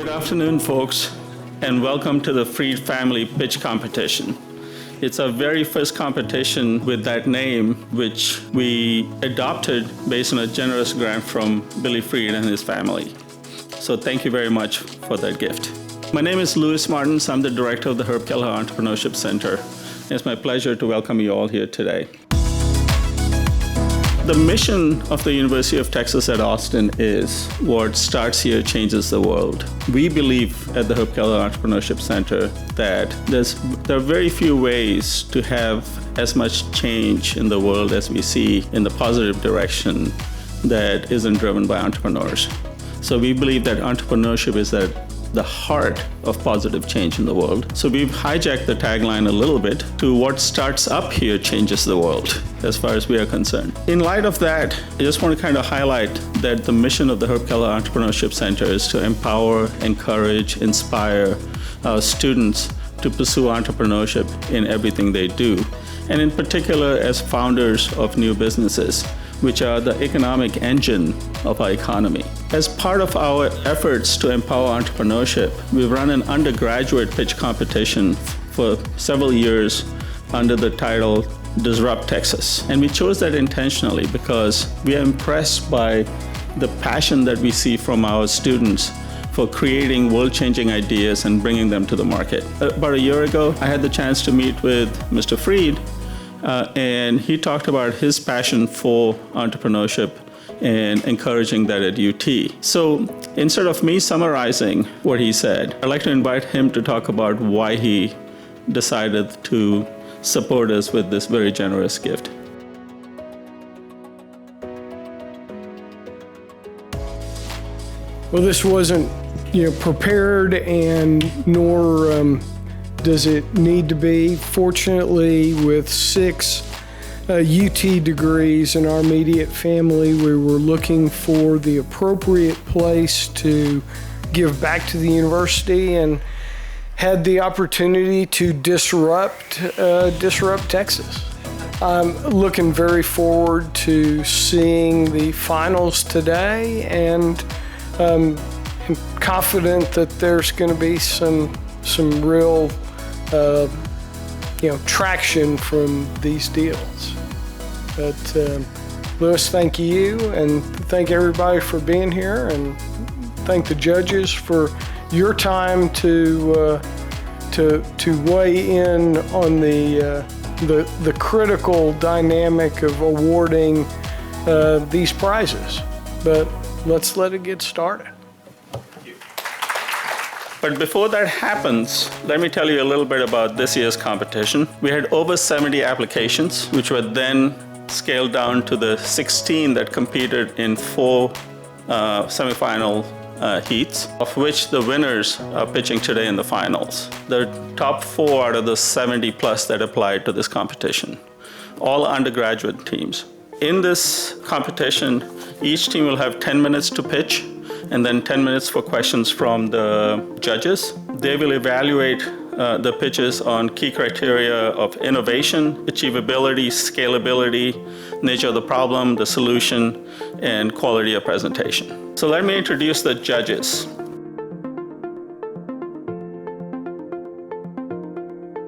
Good afternoon, folks, and welcome to the Freed Family Pitch Competition. It's our very first competition with that name, which we adopted based on a generous grant from Billy Freed and his family. So thank you very much for that gift. My name is Louis Martins. I'm the director of the Herb Kelleher Entrepreneurship Center. It's my pleasure to welcome you all here today. The mission of the University of Texas at Austin is what starts here changes the world. We believe at the Herb Kelleher Entrepreneurship Center that there are very few ways to have as much change in the world as we see in the positive direction that isn't driven by entrepreneurs. So we believe that entrepreneurship is at the heart of positive change in the world. So we've hijacked the tagline a little bit to what starts up here changes the world, as far as we are concerned. In light of that, I just want to kind of highlight that the mission of the Herb Kelleher Entrepreneurship Center is to empower, encourage, inspire our students to pursue entrepreneurship in everything they do, and in particular as founders of new businesses, which are the economic engine of our economy. As part of our efforts to empower entrepreneurship, we've run an undergraduate pitch competition for several years under the title Disrupt Texas. And we chose that intentionally because we are impressed by the passion that we see from our students for creating world-changing ideas and bringing them to the market. About a year ago, I had the chance to meet with Mr. Freed, and he talked about his passion for entrepreneurship and encouraging that at UT. So instead of me summarizing what he said, I'd like to invite him to talk about why he decided to support us with this very generous gift. Well, this wasn't, prepared, and nor does it need to be. Fortunately, with 6 UT degrees in our immediate family, we were looking for the appropriate place to give back to the university and had the opportunity to disrupt Texas. I'm looking very forward to seeing the finals today, and I'm confident that there's going to be some real traction from these deals. But Louis, thank you, and thank everybody for being here, and thank the judges for your time to weigh in on the critical dynamic of awarding these prizes. But let's let it get started. But before that happens, let me tell you a little bit about this year's competition. We had over 70 applications, which were then scaled down to the 16 that competed in 4 semifinal heats, of which the winners are pitching today in the finals. The top 4 out of the 70 plus that applied to this competition, all undergraduate teams. In this competition, each team will have 10 minutes to pitch, and then 10 minutes for questions from the judges. They will evaluate the pitches on key criteria of innovation, achievability, scalability, nature of the problem, the solution, and quality of presentation. So let me introduce the judges.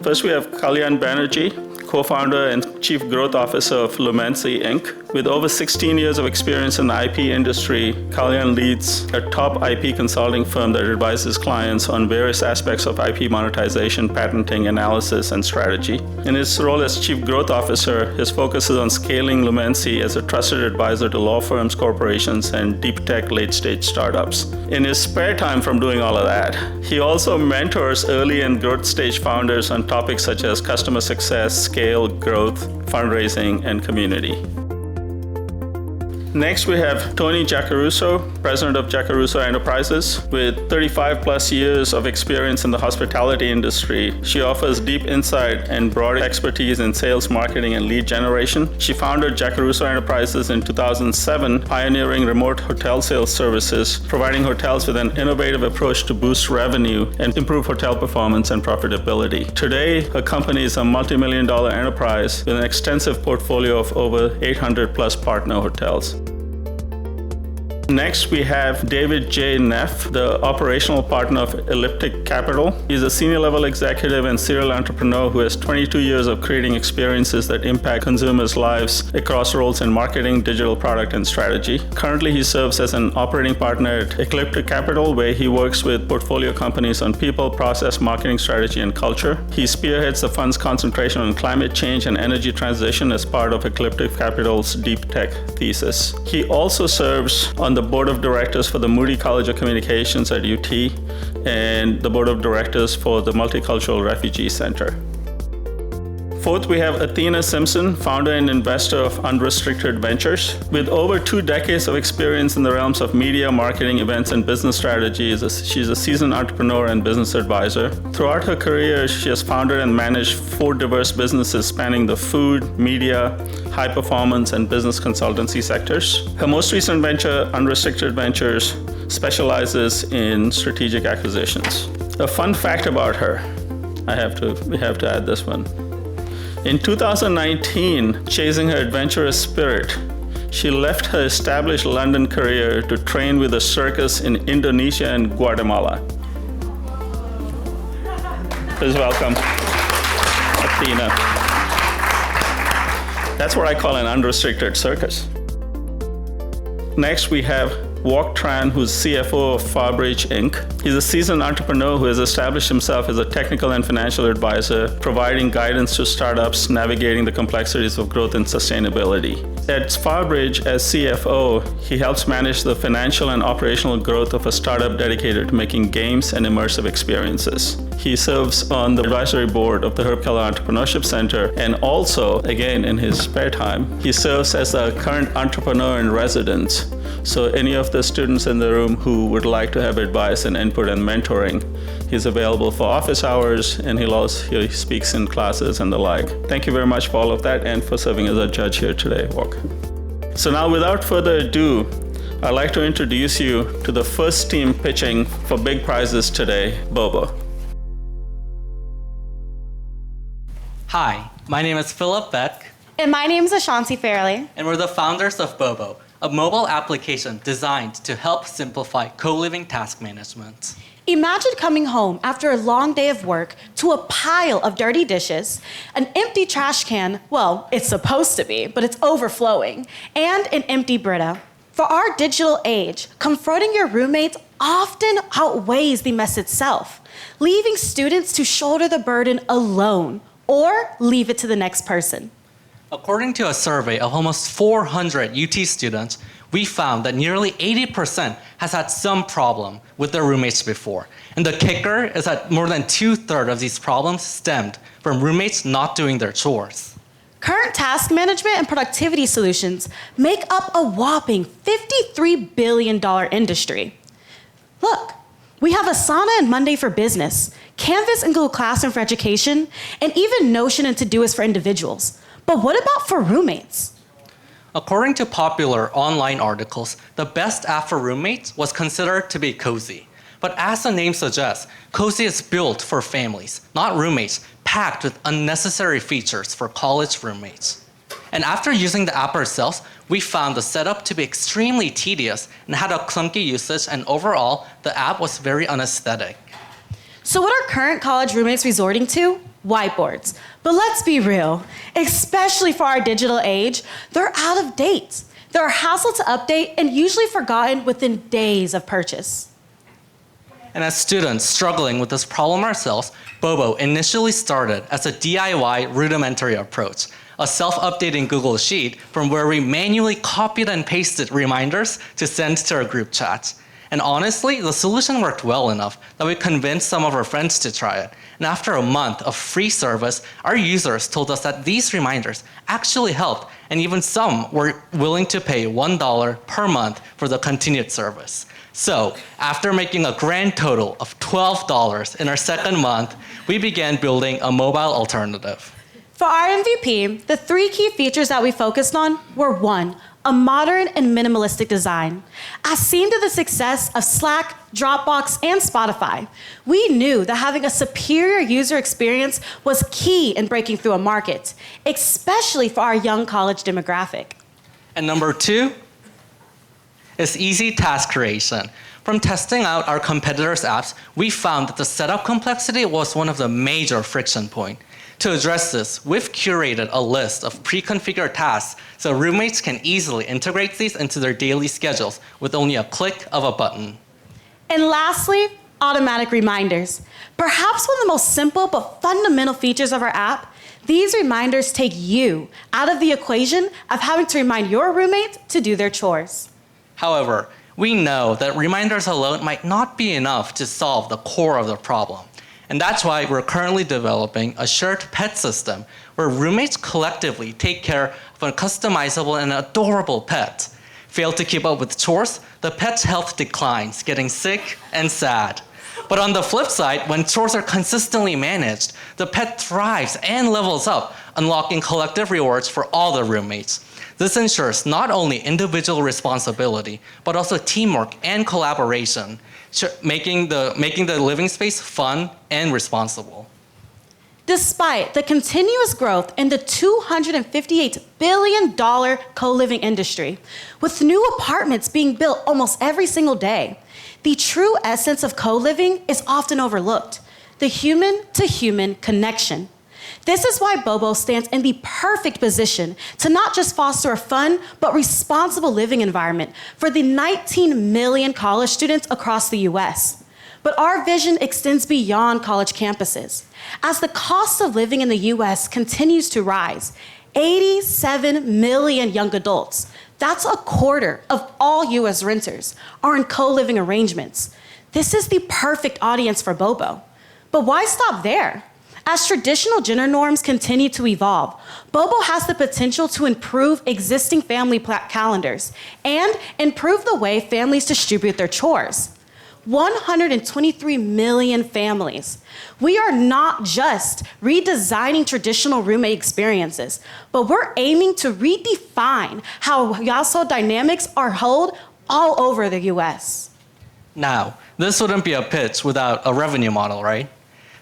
First, we have Kalyan Banerjee, co-founder and chief growth officer of Lumency, Inc. With over 16 years of experience in the IP industry, Kalyan leads a top IP consulting firm that advises clients on various aspects of IP monetization, patenting, analysis, and strategy. In his role as chief growth officer, his focus is on scaling Lumency as a trusted advisor to law firms, corporations, and deep tech late-stage startups. In his spare time from doing all of that, he also mentors early and growth stage founders on topics such as customer success, scale, growth, fundraising, and community. Next, we have Tony Giacaruso, president of Giacaruso Enterprises. With 35 plus years of experience in the hospitality industry, she offers deep insight and broad expertise in sales, marketing, and lead generation. She founded Giacaruso Enterprises in 2007, pioneering remote hotel sales services, providing hotels with an innovative approach to boost revenue and improve hotel performance and profitability. Today, her company is a multi-million-dollar enterprise with an extensive portfolio of over 800 plus partner hotels. Next, we have David J. Neff, the operational partner of Elliptic Capital. He's a senior level executive and serial entrepreneur who has 22 years of creating experiences that impact consumers' lives across roles in marketing, digital product, and strategy. Currently, he serves as an operating partner at Elliptic Capital, where he works with portfolio companies on people, process, marketing strategy, and culture. He spearheads the fund's concentration on climate change and energy transition as part of Elliptic Capital's deep tech thesis. He also serves on the board of directors for the Moody College of Communications at UT and the board of directors for the Multicultural Refugee Center. Fourth, we have Athena Simpson, founder and investor of Unrestricted Ventures. With over 2 decades of experience in the realms of media, marketing, events, and business strategy, she's a seasoned entrepreneur and business advisor. Throughout her career, she has founded and managed 4 diverse businesses spanning the food, media, high performance, and business consultancy sectors. Her most recent venture, Unrestricted Ventures, specializes in strategic acquisitions. A fun fact about her, we have to add this one. In 2019, chasing her adventurous spirit, she left her established London career to train with a circus in Indonesia and Guatemala. Please welcome Athena. That's what I call an unrestricted circus. Next, we have Wok Tran, who's CFO of Farbridge Inc. He's a seasoned entrepreneur who has established himself as a technical and financial advisor, providing guidance to startups navigating the complexities of growth and sustainability. At Farbridge, as CFO, he helps manage the financial and operational growth of a startup dedicated to making games and immersive experiences. He serves on the advisory board of the Herb Kelleher Entrepreneurship Center, and also, again, in his spare time, he serves as a current entrepreneur in residence. So any of the students in the room who would like to have advice and input and mentoring, he's available for office hours, and he speaks in classes and the like. Thank you very much for all of that and for serving as a judge here today, Wok. So now, without further ado, I'd like to introduce you to the first team pitching for big prizes today, Bobo. Hi, my name is Philip Beck. And my name is Ashanti Fairley. And we're the founders of Bobo, a mobile application designed to help simplify co-living task management. Imagine coming home after a long day of work to a pile of dirty dishes, an empty trash can, well, it's supposed to be, but it's overflowing, and an empty Brita. For our digital age, confronting your roommates often outweighs the mess itself, leaving students to shoulder the burden alone or leave it to the next person. According to a survey of almost 400 UT students, we found that nearly 80% has had some problem with their roommates before. And the kicker is that more than 2/3 of these problems stemmed from roommates not doing their chores. Current task management and productivity solutions make up a whopping $53 billion industry. Look, we have Asana and Monday for business, Canvas and Google Classroom for education, and even Notion and Todoist for individuals. But what about for roommates? According to popular online articles, the best app for roommates was considered to be Cozy. But as the name suggests, Cozy is built for families, not roommates, packed with unnecessary features for college roommates. And after using the app ourselves, we found the setup to be extremely tedious and had a clunky usage, and overall, the app was very unaesthetic. So what are current college roommates resorting to? Whiteboards. But let's be real, especially for our digital age, they're out of date. They're a hassle to update and usually forgotten within days of purchase. And as students struggling with this problem ourselves, Bobo initially started as a DIY rudimentary approach, a self-updating Google Sheet from where we manually copied and pasted reminders to send to our group chats. And honestly, the solution worked well enough that we convinced some of our friends to try it. And after a month of free service, our users told us that these reminders actually helped, and even some were willing to pay $1 per month for the continued service. So, after making a grand total of $12 in our second month, we began building a mobile alternative. For our MVP, the 3 key features that we focused on were 1, a modern and minimalistic design. As seen to the success of Slack, Dropbox, and Spotify, we knew that having a superior user experience was key in breaking through a market, especially for our young college demographic. And number 2, is easy task creation. From testing out our competitors' apps, we found that the setup complexity was one of the major friction points. To address this, we've curated a list of pre-configured tasks so roommates can easily integrate these into their daily schedules with only a click of a button. And lastly, automatic reminders. Perhaps one of the most simple but fundamental features of our app, these reminders take you out of the equation of having to remind your roommate to do their chores. However, we know that reminders alone might not be enough to solve the core of the problem. And that's why we're currently developing a shared pet system where roommates collectively take care of a customizable and adorable pet. Fail to keep up with chores, the pet's health declines, getting sick and sad. But on the flip side, when chores are consistently managed, the pet thrives and levels up, unlocking collective rewards for all the roommates. This ensures not only individual responsibility, but also teamwork and collaboration, making the living space fun and responsible. Despite the continuous growth in the $258 billion co-living industry, with new apartments being built almost every single day, the true essence of co-living is often overlooked: the human-to-human connection. This is why Bobo stands in the perfect position to not just foster a fun, but responsible living environment for the 19 million college students across the US. But our vision extends beyond college campuses. As the cost of living in the US continues to rise, 87 million young adults, that's a quarter of all US renters, are in co-living arrangements. This is the perfect audience for Bobo. But why stop there? As traditional gender norms continue to evolve, Bobo has the potential to improve existing family calendars and improve the way families distribute their chores. 123 million families. We are not just redesigning traditional roommate experiences, but we're aiming to redefine how household dynamics are held all over the US. Now, this wouldn't be a pitch without a revenue model, right?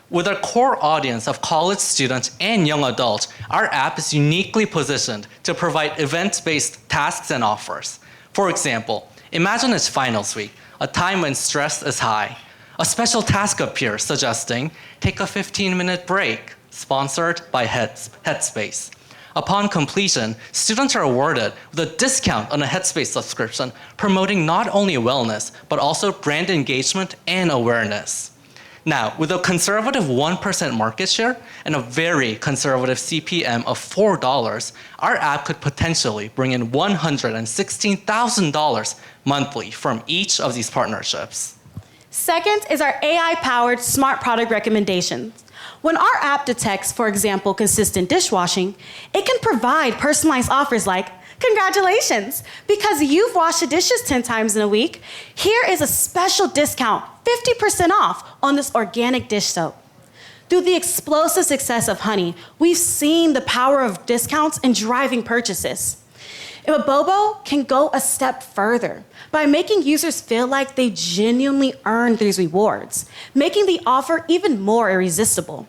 With our core audience of college students and young adults, our app is uniquely positioned to provide event-based tasks and offers. For example, imagine it's finals week, a time when stress is high. A special task appears suggesting, take a 15-minute break, sponsored by Headspace. Upon completion, students are awarded with a discount on a Headspace subscription, promoting not only wellness, but also brand engagement and awareness. Now, with a conservative 1% market share and a very conservative CPM of $4, our app could potentially bring in $116,000 monthly from each of these partnerships. Second is our AI-powered smart product recommendations. When our app detects, for example, consistent dishwashing, it can provide personalized offers like, congratulations, because you've washed the dishes 10 times in a week, here is a special discount, 50% off on this organic dish soap. Through the explosive success of Honey, we've seen the power of discounts in driving purchases. But Bobo can go a step further by making users feel like they genuinely earned these rewards, making the offer even more irresistible.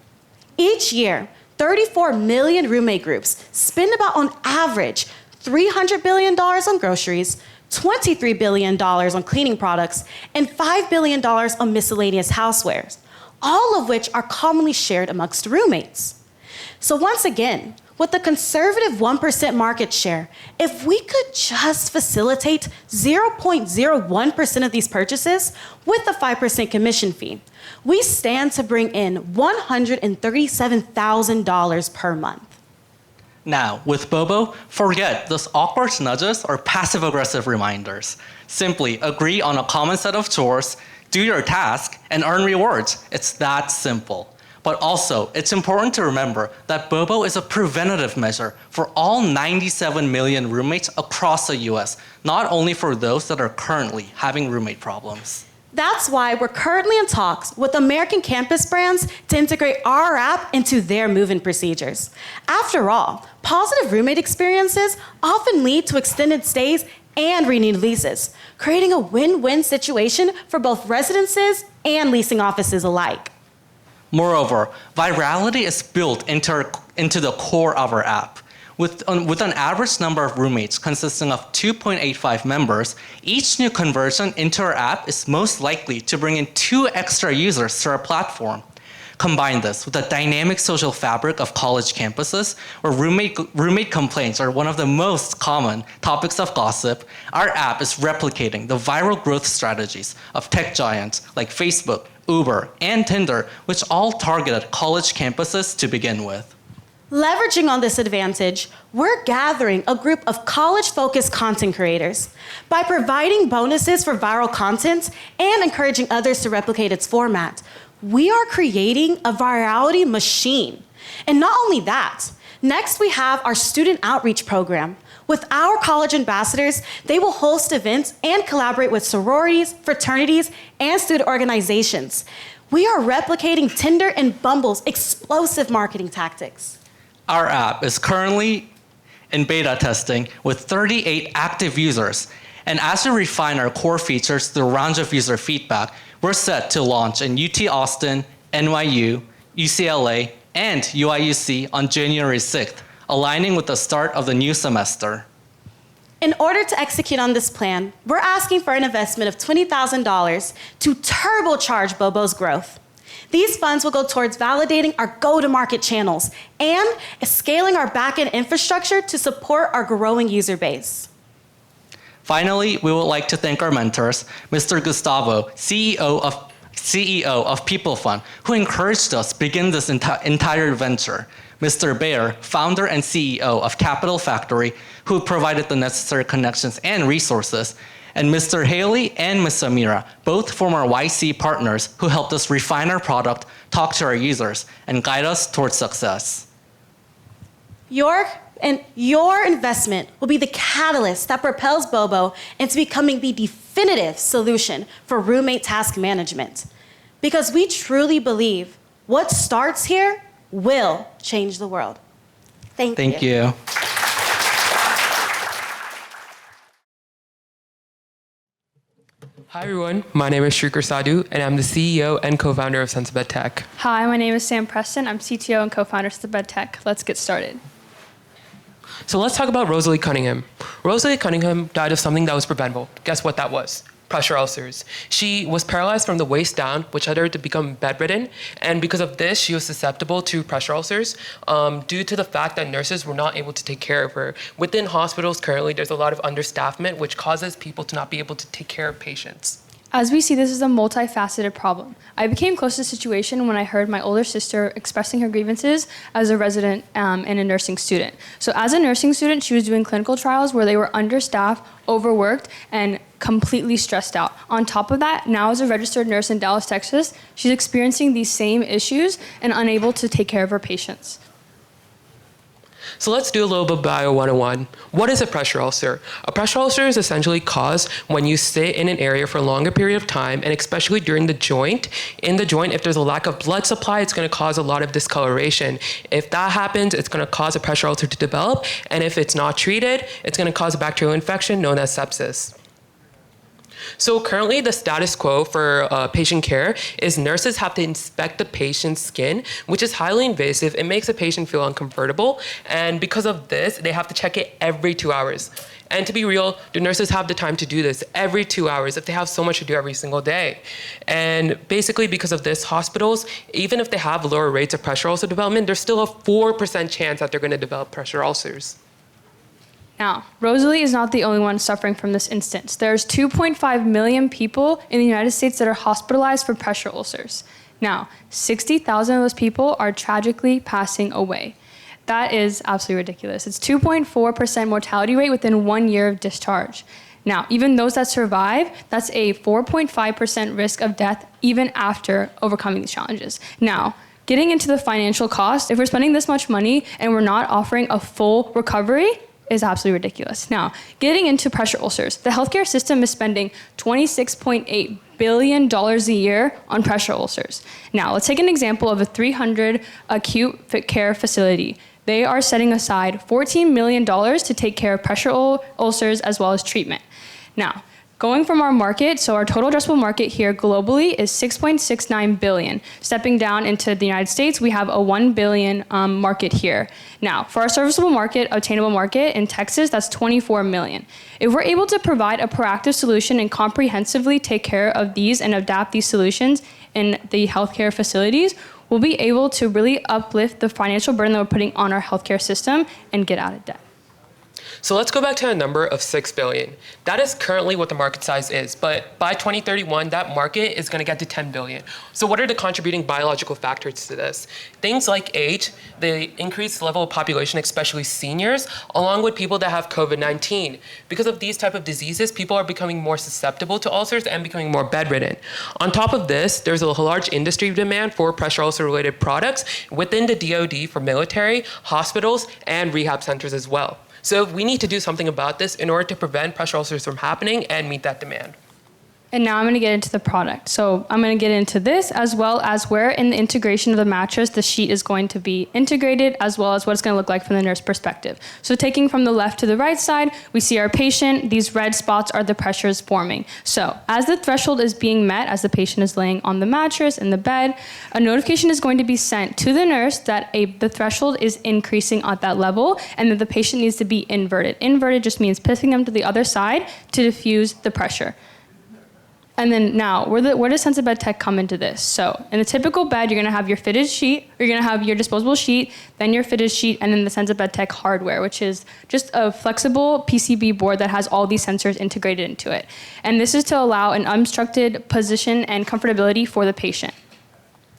Each year, 34 million roommate groups spend about on average $300 billion on groceries, $23 billion on cleaning products, and $5 billion on miscellaneous housewares, all of which are commonly shared amongst roommates. So once again, with the conservative 1% market share, if we could just facilitate 0.01% of these purchases with a 5% commission fee, we stand to bring in $137,000 per month. Now, with Bobo, forget those awkward nudges or passive-aggressive reminders. Simply agree on a common set of chores, do your task, and earn rewards. It's that simple. But also, it's important to remember that Bobo is a preventative measure for all 97 million roommates across the US, not only for those that are currently having roommate problems. That's why we're currently in talks with American campus brands to integrate our app into their move-in procedures. After all, positive roommate experiences often lead to extended stays and renewed leases, creating a win-win situation for both residences and leasing offices alike. Moreover, virality is built into the core of our app. With an average number of roommates consisting of 2.85 members, each new conversion into our app is most likely to bring in 2 extra users to our platform. Combine this with the dynamic social fabric of college campuses, where roommate complaints are one of the most common topics of gossip. Our app is replicating the viral growth strategies of tech giants like Facebook, Uber, and Tinder, which all targeted college campuses to begin with. Leveraging on this advantage, we're gathering a group of college-focused content creators. By providing bonuses for viral content and encouraging others to replicate its format, we are creating a virality machine. And not only that, next we have our student outreach program. With our college ambassadors, they will host events and collaborate with sororities, fraternities, and student organizations. We are replicating Tinder and Bumble's explosive marketing tactics. Our app is currently in beta testing with 38 active users. And as we refine our core features through rounds of user feedback, we're set to launch in UT Austin, NYU, UCLA, and UIUC on January 6th, aligning with the start of the new semester. In order to execute on this plan, we're asking for an investment of $20,000 to turbocharge Bobo's growth. These funds will go towards validating our go-to-market channels and scaling our back-end infrastructure to support our growing user base. Finally, we would like to thank our mentors, Mr. Gustavo, CEO of People Fund, who encouraged us to begin this entire venture. Mr. Baer, founder and CEO of Capital Factory, who provided the necessary connections and resources, and Mr. Haley and Ms. Samira, both former YC partners who helped us refine our product, talk to our users, and guide us towards success. Your investment will be the catalyst that propels Bobo into becoming the definitive solution for roommate task management. Because we truly believe what starts here will change the world. Thank you. Hi everyone, my name is Shrikar Sadhu, and I'm the CEO and co-founder of Sensibet Tech. Hi, my name is Sam Preston. I'm CTO and co-founder of Sensibet Tech. Let's get started. So let's talk about Rosalie Cunningham. Rosalie Cunningham died of something that was preventable. Guess what that was? Pressure ulcers. She was paralyzed from the waist down, which led her to become bedridden. And because of this, she was susceptible to pressure ulcers due to the fact that nurses were not able to take care of her. Within hospitals currently, there's a lot of understaffment, which causes people to not be able to take care of patients. As we see, this is a multifaceted problem. I became close to the situation when I heard my older sister expressing her grievances as a resident and a nursing student. So as a nursing student, she was doing clinical trials where they were understaffed, overworked, and completely stressed out. On top of that, now as a registered nurse in Dallas, Texas, she's experiencing these same issues and unable to take care of her patients. So let's do a little bit of Bio 101. What is a pressure ulcer? A pressure ulcer is essentially caused when you sit in an area for a longer period of time, and especially during the joint. In the joint, if there's a lack of blood supply, it's going to cause a lot of discoloration. If that happens, it's going to cause a pressure ulcer to develop, and if it's not treated, it's going to cause a bacterial infection known as sepsis. So currently the status quo for patient care is nurses have to inspect the patient's skin, which is highly invasive. It makes a patient feel uncomfortable. And because of this, they have to check it every 2 hours. And to be real, do nurses have the time to do this every 2 hours if they have so much to do every single day? And basically because of this, hospitals, even if they have lower rates of pressure ulcer development, there's still a 4% chance that they're going to develop pressure ulcers. Now, Rosalie is not the only one suffering from this instance. There's 2.5 million people in the United States that are hospitalized for pressure ulcers. Now, 60,000 of those people are tragically passing away. That is absolutely ridiculous. It's 2.4% mortality rate within 1 year of discharge. Now, even those that survive, that's a 4.5% risk of death even after overcoming these challenges. Now, getting into the financial cost, if we're spending this much money and we're not offering a full recovery, is absolutely ridiculous. Now, getting into pressure ulcers, the healthcare system is spending $26.8 billion a year on pressure ulcers. Now, let's take an example of a 300 acute care facility. They are setting aside $14 million to take care of pressure ulcers as well as treatment. Now, going from our market, so our total addressable market here globally is 6.69 billion. Stepping down into the United States, we have a 1 billion market here. Now, for our serviceable market, attainable market in Texas, that's 24 million. If we're able to provide a proactive solution and comprehensively take care of these and adapt these solutions in the healthcare facilities, we'll be able to really uplift the financial burden that we're putting on our healthcare system and get out of debt. So let's go back to a number of 6 billion. That is currently what the market size is, but by 2031, that market is going to get to 10 billion. So what are the contributing biological factors to this? Things like age, the increased level of population, especially seniors, along with people that have COVID-19. Because of these type of diseases, people are becoming more susceptible to ulcers and becoming more bedridden. On top of this, there's a large industry demand for pressure ulcer-related products within the DoD for military, hospitals, and rehab centers as well. So we need to do something about this in order to prevent pressure ulcers from happening and meet that demand. And now I'm going to get into the product. So I'm going to get into this as well as where in the integration of the mattress the sheet is going to be integrated, as well as what it's going to look like from the nurse perspective. So taking from the left to the right side, we see our patient. These red spots are the pressures forming. So as the threshold is being met, as the patient is laying on the mattress in the bed, a notification is going to be sent to the nurse that the threshold is increasing at that level and that the patient needs to be inverted. Inverted just means pissing them to the other side to diffuse the pressure. And then now, where does Sense of Bed Tech come into this? So in a typical bed, you're going to have your fitted sheet, or you're going to have your disposable sheet, then your fitted sheet, and then the Sense of Bed Tech hardware, which is just a flexible PCB board that has all these sensors integrated into it. And this is to allow an unobstructed position and comfortability for the patient.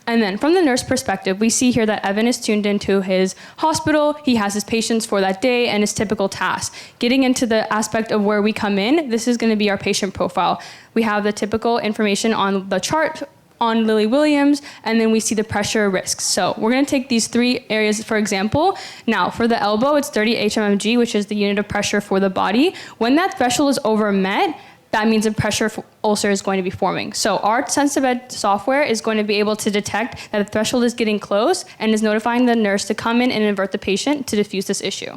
And then from the nurse perspective, we see here that Evan is tuned into his hospital. He has his patients for that day and his typical tasks. Getting into the aspect of where we come in, this is going to be our patient profile. We have the typical information on the chart on Lily Williams, and then we see the pressure risks. So we're going to take these 3 areas, for example. Now, for the elbow, it's 30 HMMG, which is the unit of pressure for the body. When that threshold is over met, that means a pressure ulcer is going to be forming. So our Sense of Bed software is going to be able to detect that the threshold is getting close and is notifying the nurse to come in and invert the patient to diffuse this issue.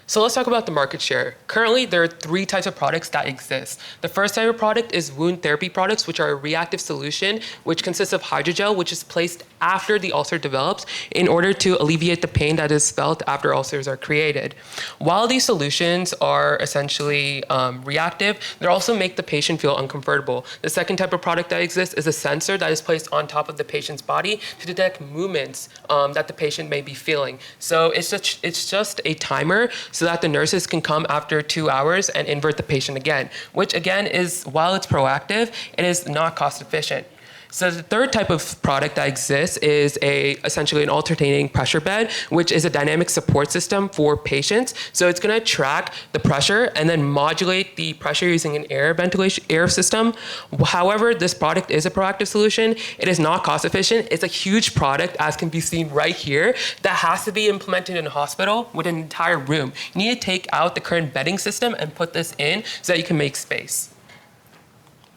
So let's talk about the market share. Currently, there are 3 types of products that exist. The first type of product is wound therapy products, which are a reactive solution, which consists of hydrogel, which is placed after the ulcer develops in order to alleviate the pain that is felt after ulcers are created. While these solutions are essentially reactive, they also make the patient feel uncomfortable. The second type of product that exists is a sensor that is placed on top of the patient's body to detect movements that the patient may be feeling. So it's just a timer so that the nurses can come after 2 hours and invert the patient again, which again is, while it's proactive, it is not cost efficient. So the third type of product that exists is essentially an alternating pressure bed, which is a dynamic support system for patients. So it's going to track the pressure and then modulate the pressure using an air system. However, this product is a proactive solution. It is not cost efficient. It's a huge product, as can be seen right here, that has to be implemented in a hospital with an entire room. You need to take out the current bedding system and put this in so that you can make space.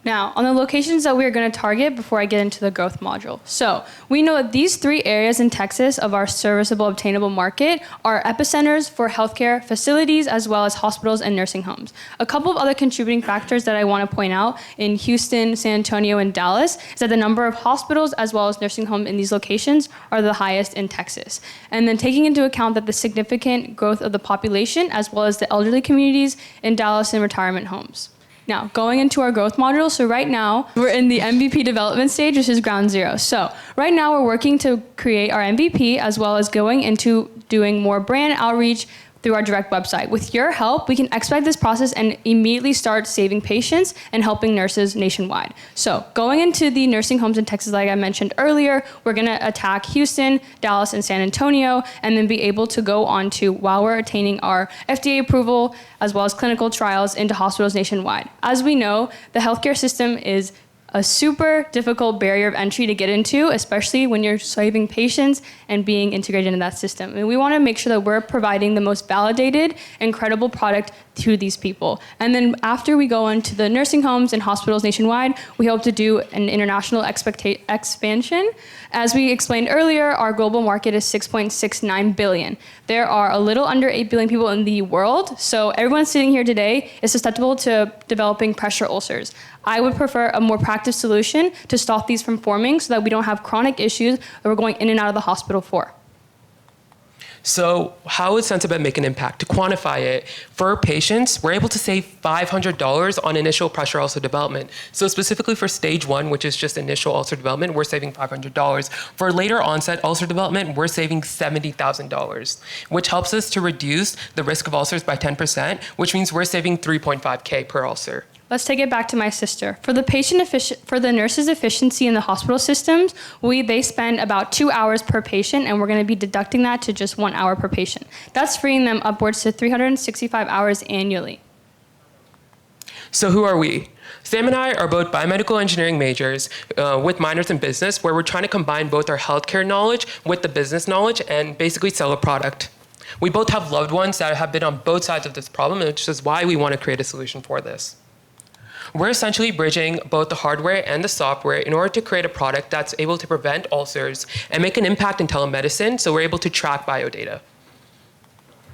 Now, on the locations that we are going to target before I get into the growth module. So we know that these 3 areas in Texas of our serviceable obtainable market are epicenters for healthcare facilities as well as hospitals and nursing homes. A couple of other contributing factors that I want to point out in Houston, San Antonio, and Dallas is that the number of hospitals as well as nursing homes in these locations are the highest in Texas. And then taking into account that the significant growth of the population as well as the elderly communities in Dallas and retirement homes. Now, going into our growth module, so right now, we're in the MVP development stage, which is ground zero. So right now, we're working to create our MVP as well as going into doing more brand outreach through our direct website. With your help, we can expedite this process and immediately start saving patients and helping nurses nationwide. So going into the nursing homes in Texas, like I mentioned earlier, we're gonna attack Houston, Dallas, and San Antonio, and then be able to go on to, while we're attaining our FDA approval, as well as clinical trials into hospitals nationwide. As we know, the healthcare system is a super difficult barrier of entry to get into, especially when you're saving patients and being integrated into that system. And we want to make sure that we're providing the most validated and credible product to these people. And then after we go into the nursing homes and hospitals nationwide, we hope to do an international expansion. As we explained earlier, our global market is 6.69 billion. There are a little under 8 billion people in the world, so everyone sitting here today is susceptible to developing pressure ulcers. I would prefer a more practical solution to stop these from forming so that we don't have chronic issues that we're going in and out of the hospital for. So how would Sensibet make an impact? To quantify it, for patients, we're able to save $500 on initial pressure ulcer development. So specifically for stage 1, which is just initial ulcer development, we're saving $500. For later onset ulcer development, we're saving $70,000, which helps us to reduce the risk of ulcers by 10%, which means we're saving $3.5K per ulcer. Let's take it back to my sister. For the nurses' efficiency in the hospital systems, they spend about 2 hours per patient, and we're going to be deducting that to just 1 hour per patient. That's freeing them upwards to 365 hours annually. So who are we? Sam and I are both biomedical engineering majors with minors in business, where we're trying to combine both our healthcare knowledge with the business knowledge and basically sell a product. We both have loved ones that have been on both sides of this problem, which is why we want to create a solution for this. We're essentially bridging both the hardware and the software in order to create a product that's able to prevent ulcers and make an impact in telemedicine, so we're able to track biodata.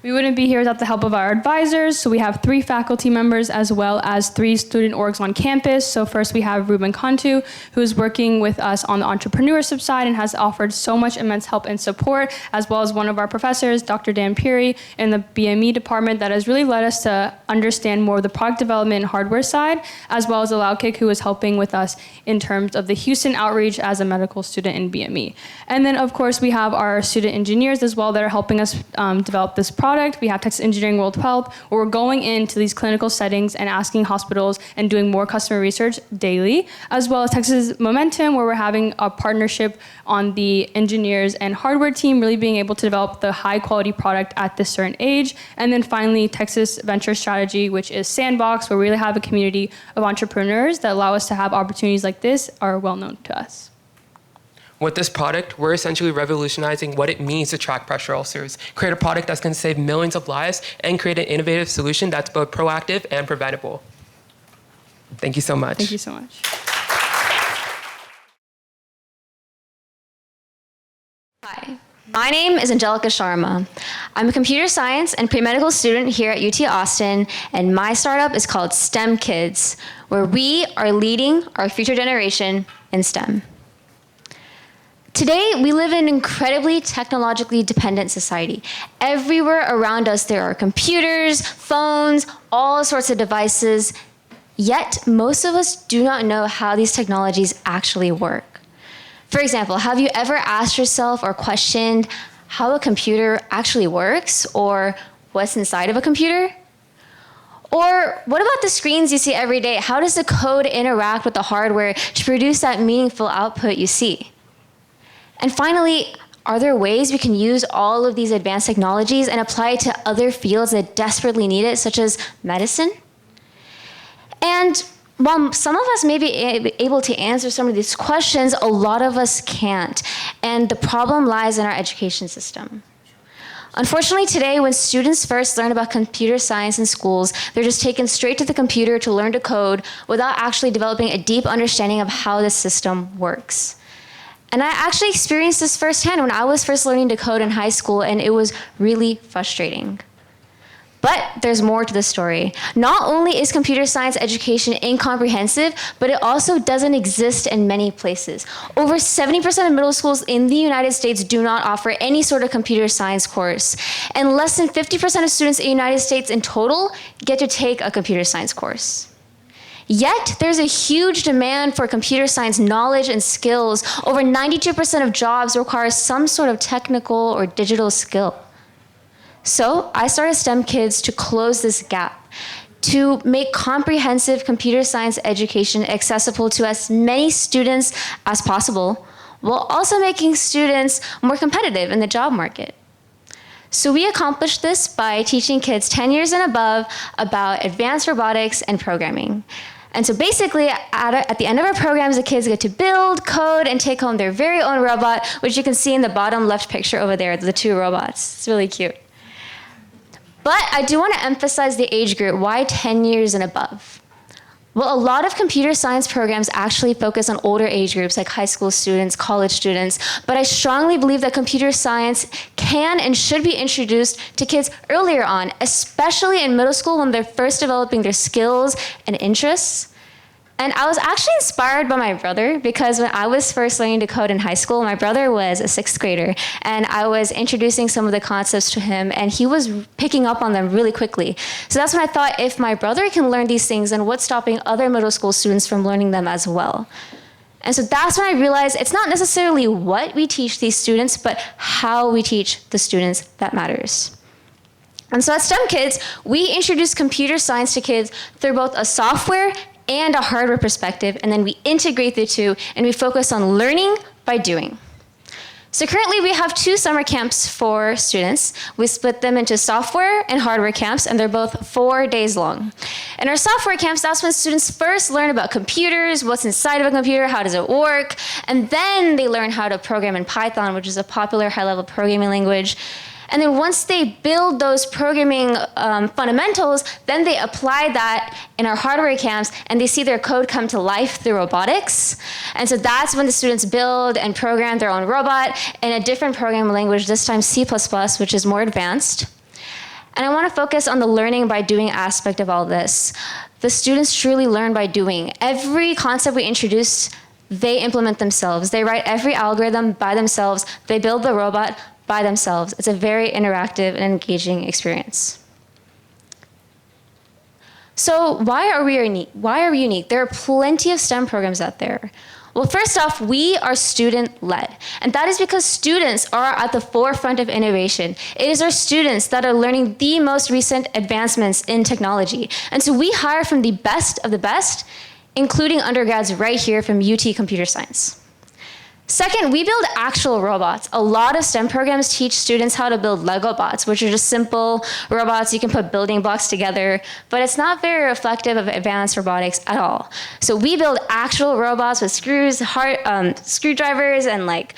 We wouldn't be here without the help of our advisors. So we have 3 faculty members as well as 3 student orgs on campus. So first we have Ruben Cantu, who's working with us on the entrepreneurship side and has offered so much immense help and support, as well as one of our professors, Dr. Dan Peary, in the BME department that has really led us to understand more of the product development and hardware side, as well as Alaukik, who is helping with us in terms of the Houston outreach as a medical student in BME. And then of course we have our student engineers as well that are helping us develop this product. We have Texas Engineering World Health, where we're going into these clinical settings and asking hospitals and doing more customer research daily, as well as Texas Momentum, where we're having a partnership on the engineers and hardware team, really being able to develop the high quality product at this certain age. And then finally, Texas Venture Strategy, which is Sandbox, where we really have a community of entrepreneurs that allow us to have opportunities like this are well known to us. With this product, we're essentially revolutionizing what it means to track pressure ulcers, create a product that's going to save millions of lives, and create an innovative solution that's both proactive and preventable. Thank you so much. Thank you so much. Hi, my name is Angelica Sharma. I'm a computer science and pre-medical student here at UT Austin, and my startup is called STEM Kids, where we are leading our future generation in STEM. Today, we live in an incredibly technologically dependent society. Everywhere around us, there are computers, phones, all sorts of devices, yet most of us do not know how these technologies actually work. For example, have you ever asked yourself or questioned how a computer actually works, or what's inside of a computer? Or what about the screens you see every day? How does the code interact with the hardware to produce that meaningful output you see? And finally, are there ways we can use all of these advanced technologies and apply it to other fields that desperately need it, such as medicine? And while some of us may be able to answer some of these questions, a lot of us can't. And the problem lies in our education system. Unfortunately, today, when students first learn about computer science in schools, they're just taken straight to the computer to learn to code without actually developing a deep understanding of how the system works. And I actually experienced this firsthand when I was first learning to code in high school, and it was really frustrating. But there's more to the story. Not only is computer science education incomprehensive, but it also doesn't exist in many places. Over 70% of middle schools in the United States do not offer any sort of computer science course. And less than 50% of students in the United States in total get to take a computer science course. Yet, there's a huge demand for computer science knowledge and skills. Over 92% of jobs require some sort of technical or digital skill. So, I started STEM Kids to close this gap, to make comprehensive computer science education accessible to as many students as possible, while also making students more competitive in the job market. So we accomplished this by teaching kids 10 years and above about advanced robotics and programming. And so basically, at the end of our programs, the kids get to build, code, and take home their very own robot, which you can see in the bottom left picture over there, the 2 robots. It's really cute. But I do want to emphasize the age group. Why 10 years and above? Well, a lot of computer science programs actually focus on older age groups like high school students, college students, but I strongly believe that computer science can and should be introduced to kids earlier on, especially in middle school when they're first developing their skills and interests. And I was actually inspired by my brother because when I was first learning to code in high school, my brother was a 6th grader and I was introducing some of the concepts to him and he was picking up on them really quickly. So that's when I thought, if my brother can learn these things, then what's stopping other middle school students from learning them as well? And so that's when I realized it's not necessarily what we teach these students, but how we teach the students that matters. And so at STEM Kids, we introduce computer science to kids through both a software and a hardware perspective, and then we integrate the two, and we focus on learning by doing. So currently we have 2 summer camps for students. We split them into software and hardware camps, and they're both 4 days long. In our software camps, that's when students first learn about computers, what's inside of a computer, how does it work, and then they learn how to program in Python, which is a popular high-level programming language. And then once they build those programming fundamentals, then they apply that in our hardware camps and they see their code come to life through robotics. And so that's when the students build and program their own robot in a different programming language, this time C++, which is more advanced. And I want to focus on the learning by doing aspect of all this. The students truly learn by doing. Every concept we introduce, they implement themselves. They write every algorithm by themselves. They build the robot by themselves. It's a very interactive and engaging experience. So why are we unique? There are plenty of STEM programs out there. Well, first off, we are student-led, and that is because students are at the forefront of innovation. It is our students that are learning the most recent advancements in technology, and so we hire from the best of the best, including undergrads right here from UT Computer Science. Second, we build actual robots. A lot of STEM programs teach students how to build Lego bots, which are just simple robots you can put building blocks together, but it's not very reflective of advanced robotics at all. So we build actual robots with screws, screwdrivers, and like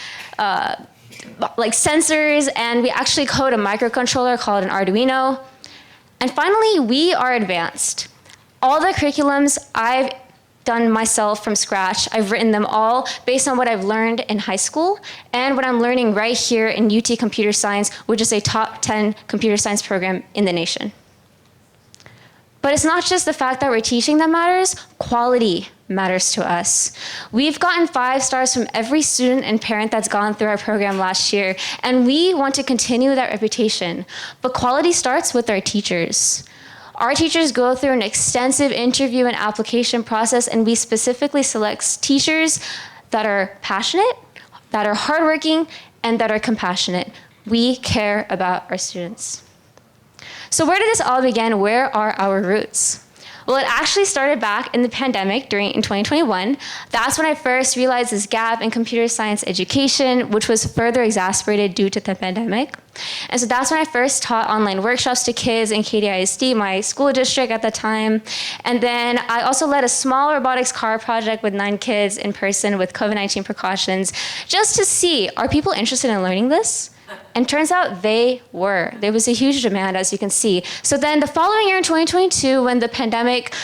sensors, and we actually code a microcontroller called an Arduino. And finally, we are advanced. All the curriculums I've done myself from scratch. I've written them all based on what I've learned in high school and what I'm learning right here in UT Computer Science, which is a top 10 computer science program in the nation. But it's not just the fact that we're teaching that matters, quality matters to us. We've gotten 5 stars from every student and parent that's gone through our program last year, and we want to continue that reputation. But quality starts with our teachers. Our teachers go through an extensive interview and application process, and we specifically select teachers that are passionate, that are hardworking, and that are compassionate. We care about our students. So where did this all begin? Where are our roots? Well, it actually started back in the pandemic in 2021. That's when I first realized this gap in computer science education, which was further exacerbated due to the pandemic. And so that's when I first taught online workshops to kids in Katy ISD, my school district at the time. And then I also led a small robotics car project with 9 kids in person with COVID-19 precautions, just to see, are people interested in learning this? And turns out they were. There was a huge demand, as you can see. So then the following year in 2022, when the pandemic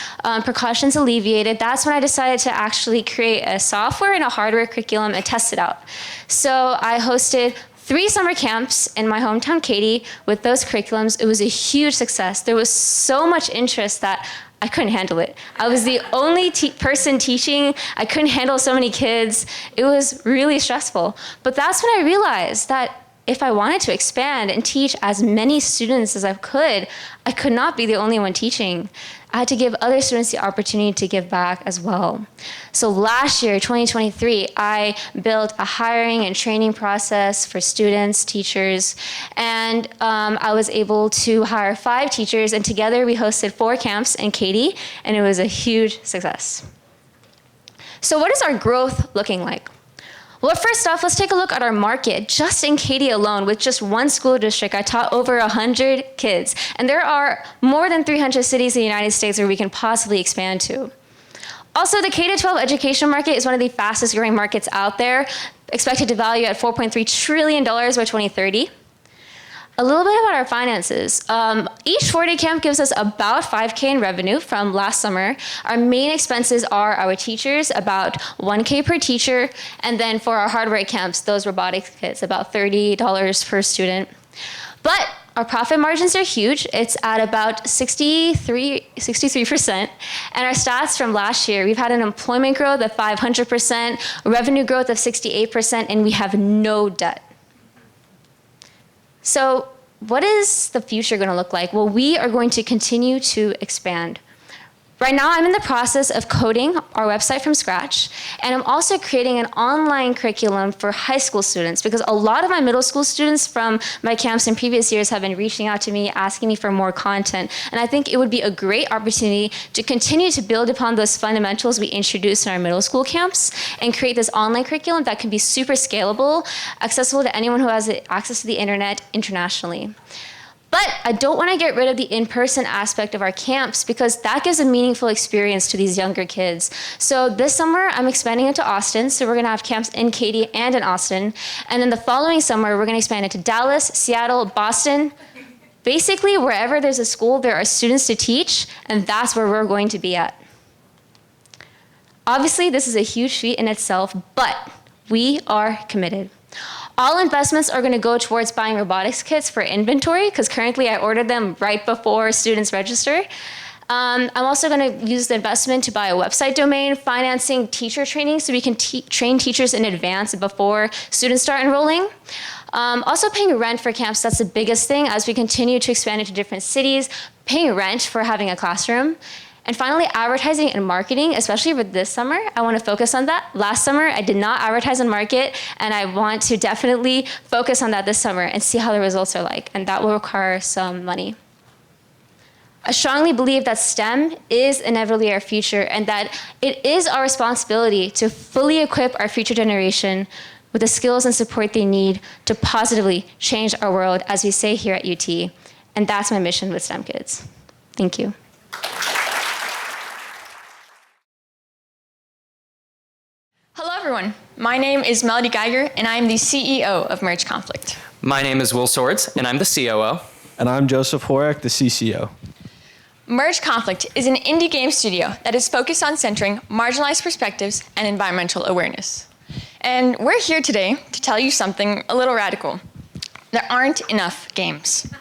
precautions alleviated, that's when I decided to actually create a software and a hardware curriculum and test it out. So I hosted 3 summer camps in my hometown, Katy, with those curriculums. It was a huge success. There was so much interest that I couldn't handle it. I was the only person teaching. I couldn't handle so many kids. It was really stressful. But that's when I realized that if I wanted to expand and teach as many students as I could not be the only one teaching. I had to give other students the opportunity to give back as well. So last year, 2023, I built a hiring and training process for students, teachers, and I was able to hire 5 teachers, and together we hosted 4 camps in Katy, and it was a huge success. So what is our growth looking like? Well, first off, let's take a look at our market. Just in Katy alone, with just 1 school district, I taught over 100 kids. And there are more than 300 cities in the United States where we can possibly expand to. Also, the K-12 education market is one of the fastest growing markets out there, expected to value at $4.3 trillion by 2030. A little bit about our finances. Each 4-day camp gives us about $5K in revenue from last summer. Our main expenses are our teachers, about $1K per teacher, and then for our hardware camps, those robotics kits, about $30 per student. But our profit margins are huge. It's at about 63%. And our stats from last year, we've had an employment growth of 500%, revenue growth of 68%, and we have no debt. So what is the future going to look like? Well, we are going to continue to expand. Right now, I'm in the process of coding our website from scratch, and I'm also creating an online curriculum for high school students because a lot of my middle school students from my camps in previous years have been reaching out to me, asking me for more content, and I think it would be a great opportunity to continue to build upon those fundamentals we introduced in our middle school camps and create this online curriculum that can be super scalable, accessible to anyone who has access to the internet internationally. But I don't want to get rid of the in-person aspect of our camps because that gives a meaningful experience to these younger kids. So this summer, I'm expanding into Austin. So we're going to have camps in Katy and in Austin. And then the following summer, we're going to expand into Dallas, Seattle, Boston. Basically, wherever there's a school, there are students to teach, and that's where we're going to be at. Obviously, this is a huge feat in itself, but we are committed. All investments are going to go towards buying robotics kits for inventory, because currently I ordered them right before students register. I'm also going to use the investment to buy a website domain, financing teacher training so we can train teachers in advance before students start enrolling. Also paying rent for camps, that's the biggest thing as we continue to expand into different cities, paying rent for having a classroom. And finally, advertising and marketing, especially for this summer, I want to focus on that. Last summer, I did not advertise and market, and I want to definitely focus on that this summer and see how the results are like, and that will require some money. I strongly believe that STEM is inevitably our future, and that it is our responsibility to fully equip our future generation with the skills and support they need to positively change our world, as we say here at UT. And that's my mission with STEM Kids. Thank you. Hello everyone, my name is Melody Geiger and I am the CEO of Merge Conflict. My name is Will Swords and I'm the COO. And I'm Joseph Horak, the CCO. Merge Conflict is an indie game studio that is focused on centering marginalized perspectives and environmental awareness. And we're here today to tell you something a little radical. There aren't enough games.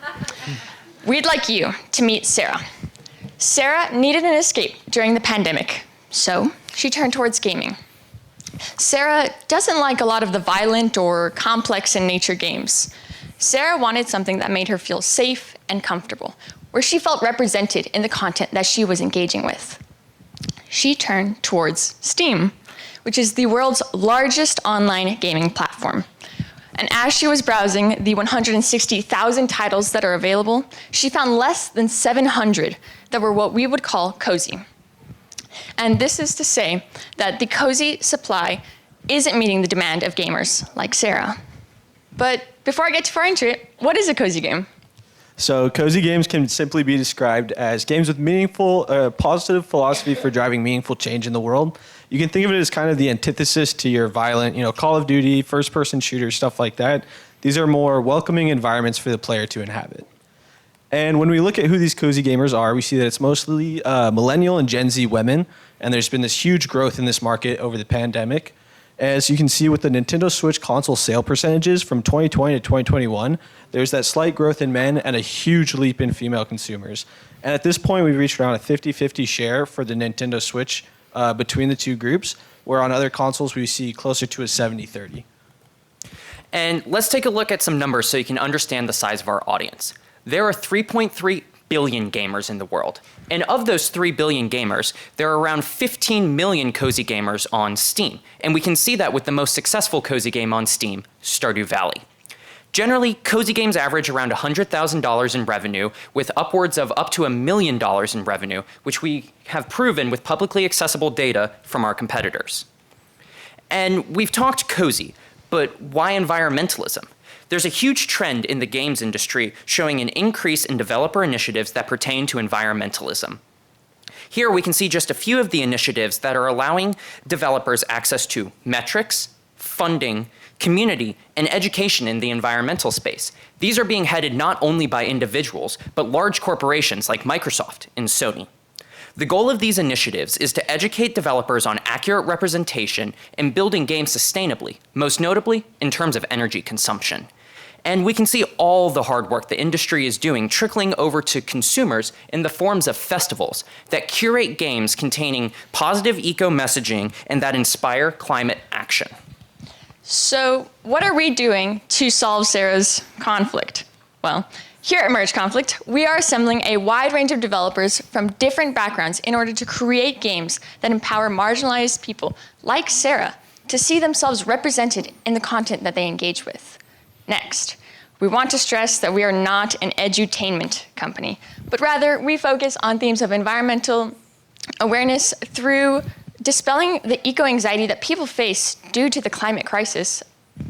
We'd like you to meet Sarah. Sarah needed an escape during the pandemic, so she turned towards gaming. Sarah doesn't like a lot of the violent or complex in nature games. Sarah wanted something that made her feel safe and comfortable, where she felt represented in the content that she was engaging with. She turned towards Steam, which is the world's largest online gaming platform. And as she was browsing the 160,000 titles that are available, she found less than 700 that were what we would call cozy. And this is to say that the cozy supply isn't meeting the demand of gamers like Sarah. But before I get too far into it, what is a cozy game? So cozy games can simply be described as games with meaningful, positive philosophy for driving meaningful change in the world. You can think of it as kind of the antithesis to your violent, Call of Duty, first-person shooters, stuff like that. These are more welcoming environments for the player to inhabit. And when we look at who these cozy gamers are, we see that it's mostly millennial and Gen Z women, and there's been this huge growth in this market over the pandemic. As you can see with the Nintendo Switch console sale percentages from 2020 to 2021, there's that slight growth in men and a huge leap in female consumers. And at this point, we've reached around a 50-50 share for the Nintendo Switch between the two groups, where on other consoles we see closer to a 70-30. And let's take a look at some numbers so you can understand the size of our audience. There are 3.3 billion gamers in the world. And of those 3 billion gamers, there are around 15 million cozy gamers on Steam. And we can see that with the most successful cozy game on Steam, Stardew Valley. Generally, cozy games average around $100,000 in revenue, with upwards of up to $1 million in revenue, which we have proven with publicly accessible data from our competitors. And we've talked cozy, but why environmentalism? There's a huge trend in the games industry showing an increase in developer initiatives that pertain to environmentalism. Here we can see just a few of the initiatives that are allowing developers access to metrics, funding, community, and education in the environmental space. These are being headed not only by individuals, but large corporations like Microsoft and Sony. The goal of these initiatives is to educate developers on accurate representation and building games sustainably, most notably in terms of energy consumption. And we can see all the hard work the industry is doing trickling over to consumers in the forms of festivals that curate games containing positive eco-messaging and that inspire climate action. So what are we doing to solve Sarah's conflict? Well, here at Merge Conflict, we are assembling a wide range of developers from different backgrounds in order to create games that empower marginalized people like Sarah to see themselves represented in the content that they engage with. Next, we want to stress that we are not an edutainment company, but rather we focus on themes of environmental awareness through dispelling the eco-anxiety that people face due to the climate crisis,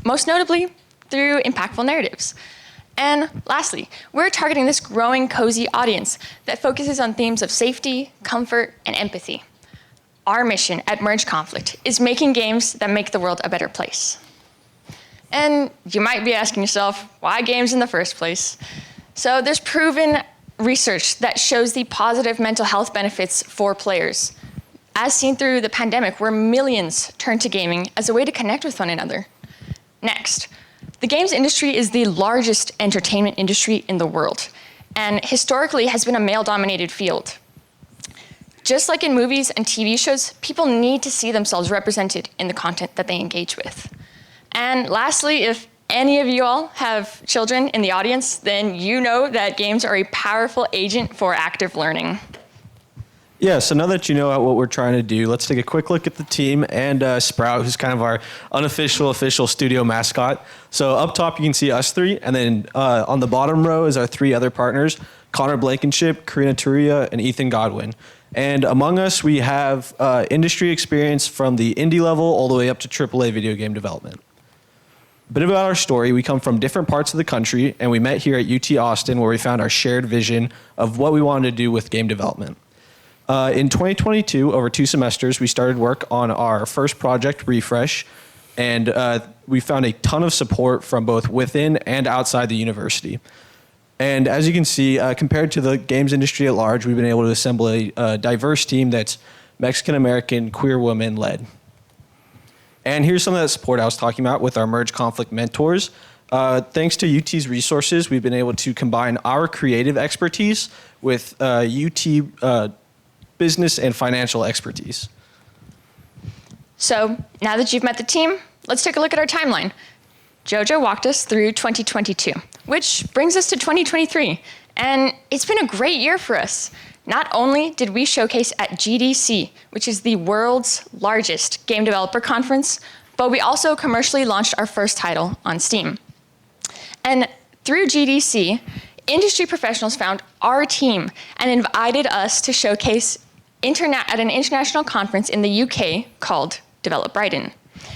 most notably through impactful narratives. And lastly, we're targeting this growing cozy audience that focuses on themes of safety, comfort, and empathy. Our mission at Merge Conflict is making games that make the world a better place. And you might be asking yourself, why games in the first place? So there's proven research that shows the positive mental health benefits for players, as seen through the pandemic, where millions turn to gaming as a way to connect with one another. Next, the games industry is the largest entertainment industry in the world, and historically has been a male-dominated field. Just like in movies and TV shows, people need to see themselves represented in the content that they engage with. And lastly, if any of you all have children in the audience, then you know that games are a powerful agent for active learning. Yeah, so now that you know what we're trying to do, let's take a quick look at the team and Sprout, who's kind of our official studio mascot. So up top, you can see us three, and then on the bottom row is our three other partners, Connor Blankenship, Karina Turia, and Ethan Godwin. And among us, we have industry experience from the indie level all the way up to AAA video game development. A bit about our story: we come from different parts of the country, and we met here at UT Austin, where we found our shared vision of what we wanted to do with game development. In 2022, over 2 semesters, we started work on our first project, Refresh, and we found a ton of support from both within and outside the university. And as you can see, compared to the games industry at large, we've been able to assemble a diverse team that's Mexican-American, queer women-led. And here's some of that support I was talking about with our Merge Conflict mentors. Thanks to UT's resources, we've been able to combine our creative expertise with UT business and financial expertise. So now that you've met the team, let's take a look at our timeline. Jojo walked us through 2022, which brings us to 2023. And it's been a great year for us. Not only did we showcase at GDC, which is the world's largest game developer conference, but we also commercially launched our first title on Steam. And through GDC, industry professionals found our team and invited us to showcase at an international conference in the UK called Develop Brighton.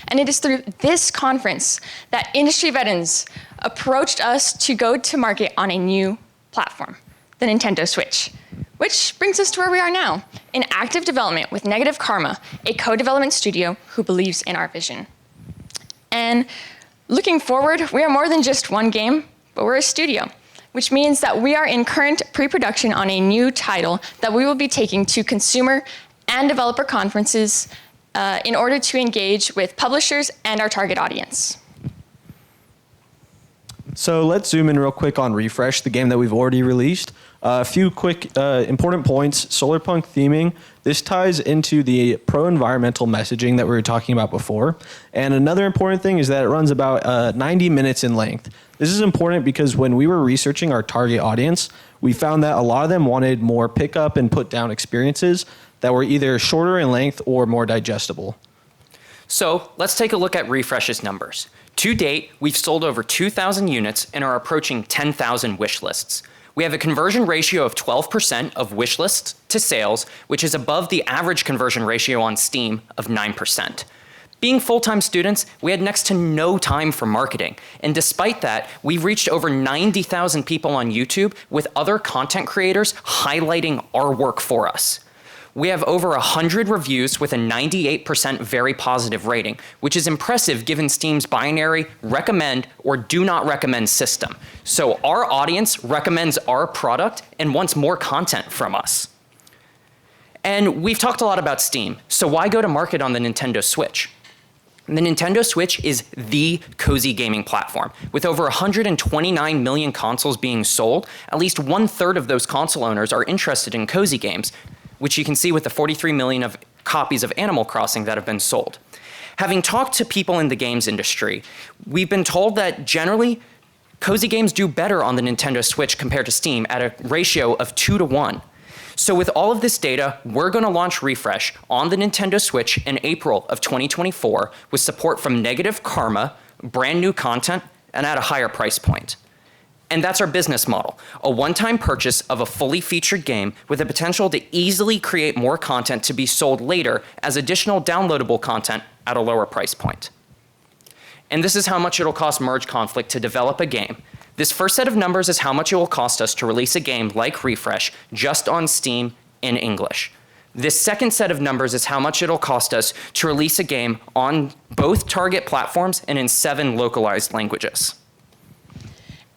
And it is through this conference that industry veterans approached us to go to market on a new platform, the Nintendo Switch. Which brings us to where we are now, in active development with Negative Karma, a co-development studio who believes in our vision. And looking forward, we are more than just one game, but we're a studio, which means that we are in current pre-production on a new title that we will be taking to consumer and developer conferences in order to engage with publishers and our target audience. So let's zoom in real quick on Refresh, the game that we've already released. A few quick important points. Solarpunk theming. This ties into the pro-environmental messaging that we were talking about before. And another important thing is that it runs about 90 minutes in length. This is important because when we were researching our target audience, we found that a lot of them wanted more pick up and put down experiences that were either shorter in length or more digestible. So let's take a look at Refresh's numbers. To date, we've sold over 2,000 units and are approaching 10,000 wish lists. We have a conversion ratio of 12% of wish lists to sales, which is above the average conversion ratio on Steam of 9%. Being full-time students, we had next to no time for marketing. And despite that, we've reached over 90,000 people on YouTube with other content creators highlighting our work for us. We have over 100 reviews with a 98% very positive rating, which is impressive given Steam's binary recommend or do not recommend system. So our audience recommends our product and wants more content from us. And we've talked a lot about Steam, so why go to market on the Nintendo Switch? The Nintendo Switch is the cozy gaming platform. With over 129 million consoles being sold, at least 1/3 of those console owners are interested in cozy games, which you can see with the 43 million of copies of Animal Crossing that have been sold. Having talked to people in the games industry, we've been told that generally, cozy games do better on the Nintendo Switch compared to Steam at a ratio of 2-to-1. So with all of this data, we're going to launch Refresh on the Nintendo Switch in April of 2024 with support from Negative Karma, brand new content, and at a higher price point. And that's our business model, a one-time purchase of a fully featured game with the potential to easily create more content to be sold later as additional downloadable content at a lower price point. And this is how much it'll cost Merge Conflict to develop a game. This first set of numbers is how much it will cost us to release a game like Refresh just on Steam in English. This second set of numbers is how much it'll cost us to release a game on both target platforms and in 7 localized languages.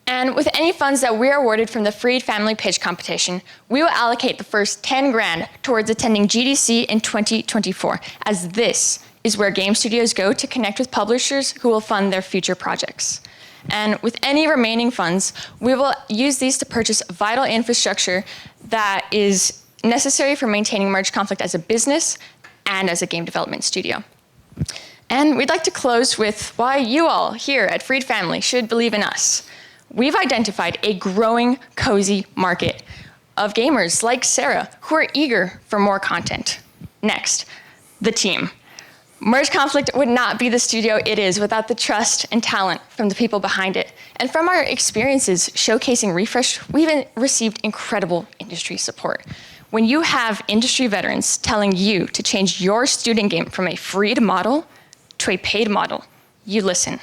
And with any funds that we're awarded from the Freed Family Pitch Competition, we will allocate the first 10 grand towards attending GDC in 2024, as this is where game studios go to connect with publishers who will fund their future projects. And with any remaining funds, we will use these to purchase vital infrastructure that is necessary for maintaining Merge Conflict as a business and as a game development studio. And we'd like to close with why you all here at Freed Family should believe in us. We've identified a growing, cozy market of gamers like Sarah who are eager for more content. Next, the team. Merge Conflict would not be the studio it is without the trust and talent from the people behind it. And from our experiences showcasing Refresh, we've received incredible industry support. When you have industry veterans telling you to change your student game from a freed model to a paid model, you listen.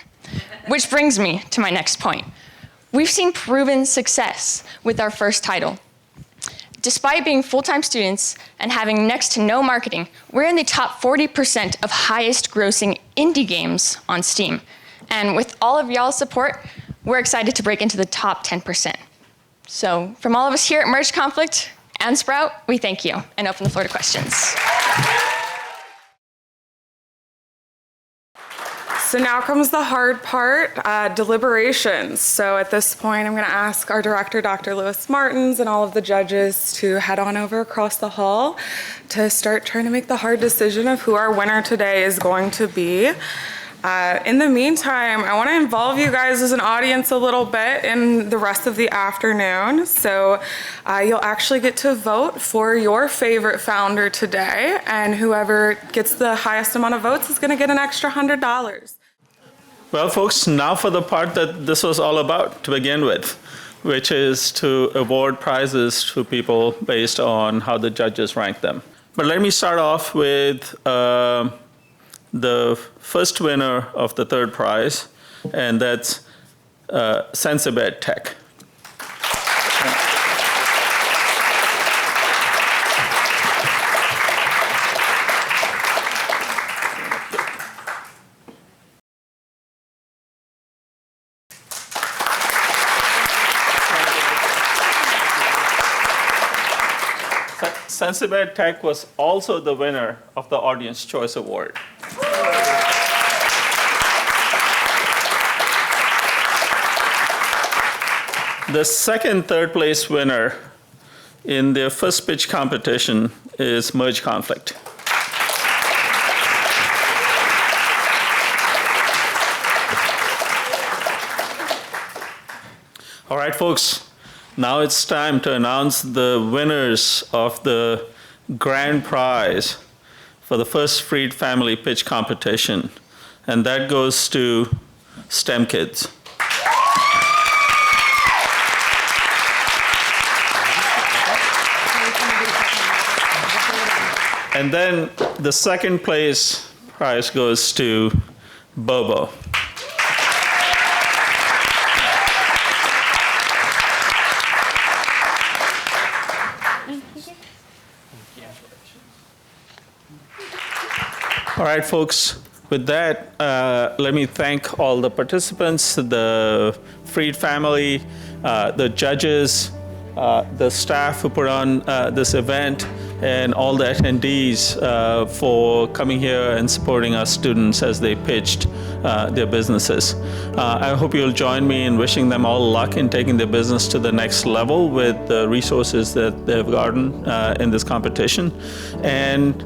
Which brings me to my next point. We've seen proven success with our first title. Despite being full-time students and having next to no marketing, we're in the top 40% of highest grossing indie games on Steam. And with all of y'all's support, we're excited to break into the top 10%. So from all of us here at Merge Conflict and Sprout, we thank you and open the floor to questions. So now comes the hard part, deliberations. So at this point, I'm going to ask our director, Dr. Lewis Martins, and all of the judges to head on over across the hall to start trying to make the hard decision of who our winner today is going to be. In the meantime, I want to involve you guys as an audience a little bit in the rest of the afternoon. So you'll actually get to vote for your favorite founder today, and whoever gets the highest amount of votes is going to get an extra $100. Well, folks, now for the part that this was all about to begin with, which is to award prizes to people based on how the judges rank them. But let me start off with the first winner of the third prize, and that's Sensibed Tech. Sensibed Tech was also the winner of the Audience Choice Award. The second third place winner in their first pitch competition is Merge Conflict. All right, folks. Now it's time to announce the winners of the grand prize for the first Freed Family Pitch Competition, and that goes to STEM Kids. And then the second place prize goes to Bobo. All right, folks. With that, let me thank all the participants, the Freed family, the judges, the staff who put on this event, and all the attendees for coming here and supporting our students as they pitched their businesses. I hope you'll join me in wishing them all luck in taking their business to the next level with the resources that they've gotten in this competition. And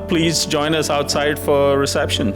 please join us outside for reception.